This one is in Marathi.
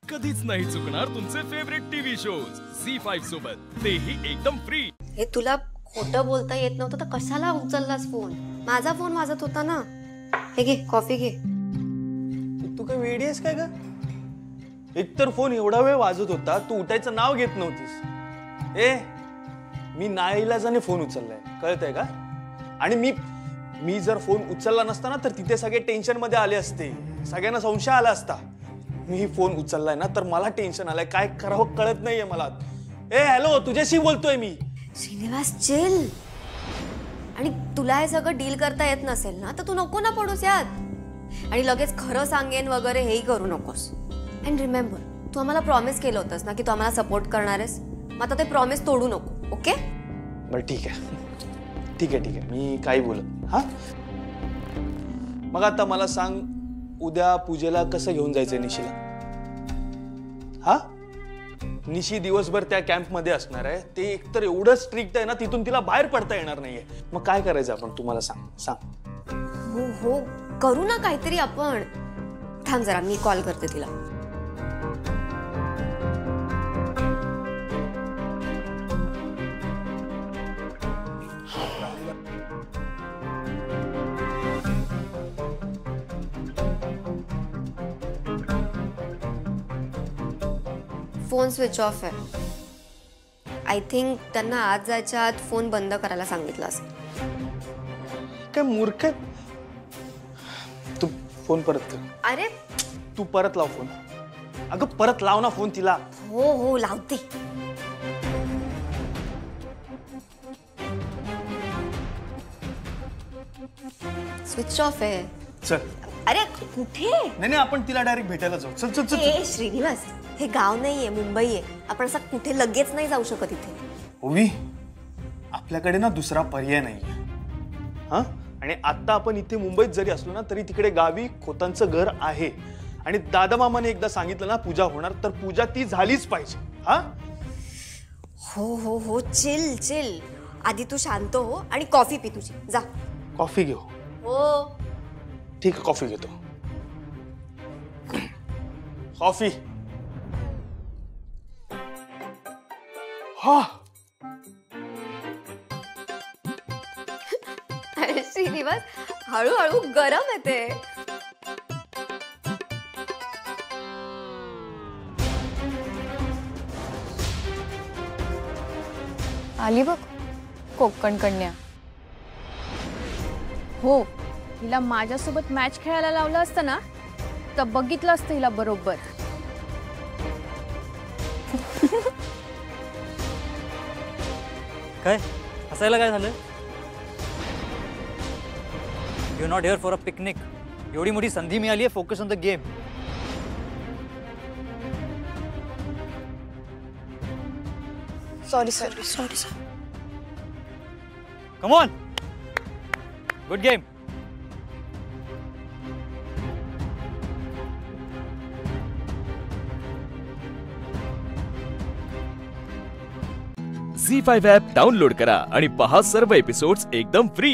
कधीच नाही चुकणार तुमचे फेवरेट टीव्ही शोज झी5 सोबत, तेही एकदम फ्री। हे तुला खोटं बोलता येत नव्हतं तर कशाला उचललास फोन? माझा फोन वाजत होता ना। हे घे कॉफी घे। तू काय वेडी आहेस काय ग? एकतर फोन एवढा वेळ वाजत होता, तू उठायचं नाव घेत नव्हतीस। मी नाईलाजाने फोन उचललाय, कळतंय का? आणि मी जर फोन उचलला नसता ना तर तिथे सगळे टेन्शन मध्ये आले असते, सगळ्यांना संशय आला असता। मी फोन उचललाय ना तर मला टेन्शन आलंय, काय करावं कळत नाहीये मला। हॅलो, तुझ्याशी बोलतोय मी। श्रीनिवास चिल। आणि तुला हे सगळं डील करता येत नसेल ना तर तू नको ना पडूस यात। आणि लगेच खरं सांगेन वगैरे हेही करू नकोस। अँड रिमेंबर, तू आम्हाला प्रॉमिस केलं होतंस ना की तू आम्हाला सपोर्ट करणार आहेस। मग आता ते प्रॉमिस तोडू नको, ओके? बरं ठीक आहे, ठीक आहे, ठीक आहे, मी काही बोलत। हा, मग आता मला सांग, उद्या पूजेला कसं घेऊन जायचंय निशीला? हा, निशी दिवसभर त्या कॅम्प मध्ये असणार आहे। ते एकतर एवढं स्ट्रिक्ट आहे ना, तिथून तिला बाहेर पडता येणार नाहीये। मग काय करायचं आपण, तुम्हाला सांग। हो हो, करू ना काहीतरी आपण। थांब जरा, मी कॉल करते तिला। फोन स्विच ऑफ आहे। आय थिंक त्यांना आज जायच्या आत फोन बंद करायला सांगितलं असेल। काय मूर्ख, तू फोन परत कर। अरे तू परत लाव फोन। अगं परत लाव ना फोन तिला। हो हो, लावते। स्विच ऑफ आहे। चल। अरे कुठे? नाही, आपण तिला डायरेक्ट भेटायला जाऊ। चल चल चल। श्रीनिवास, हे गाव नाहीये, मुंबई आहे। आपण असं कुठे लगेच नाही जाऊ शकत इथे। ओवी, आपल्याकडे ना दुसरा पर्याय नाहीये। हा, आणि आता आपण इथे मुंबईत जरी असलो ना तरी तिकडे गावी खोतांचं घर आहे। आणि दादा मामाने एकदा सांगितलं ना पूजा होणार, तर पूजा ती झालीच पाहिजे। हा, हो हो हो, चिल चिल। आधी तू शांत हो आणि कॉफी पी तुझी, जा। कॉफी घेऊ? हो ठीक आहे, कॉफी घेतो। कॉफी। हा, अरे श्रीनिवास, हळूहळू गरम येते। आली बघ कोकण कन्या। हो, हिला माझ्यासोबत मॅच खेळायला लावलं असतं ना तर बघितलं असतं हिला बरोबर। काय हसायला काय झालं? You not here for a picnic. एवढी मोठी संधी मिळाली आहे, focus on the game. Sorry sorry sorry sorry. Come on, good game. Zee five app download करा आणि पहा सर्व एपिसोड्स एकदम फ्री।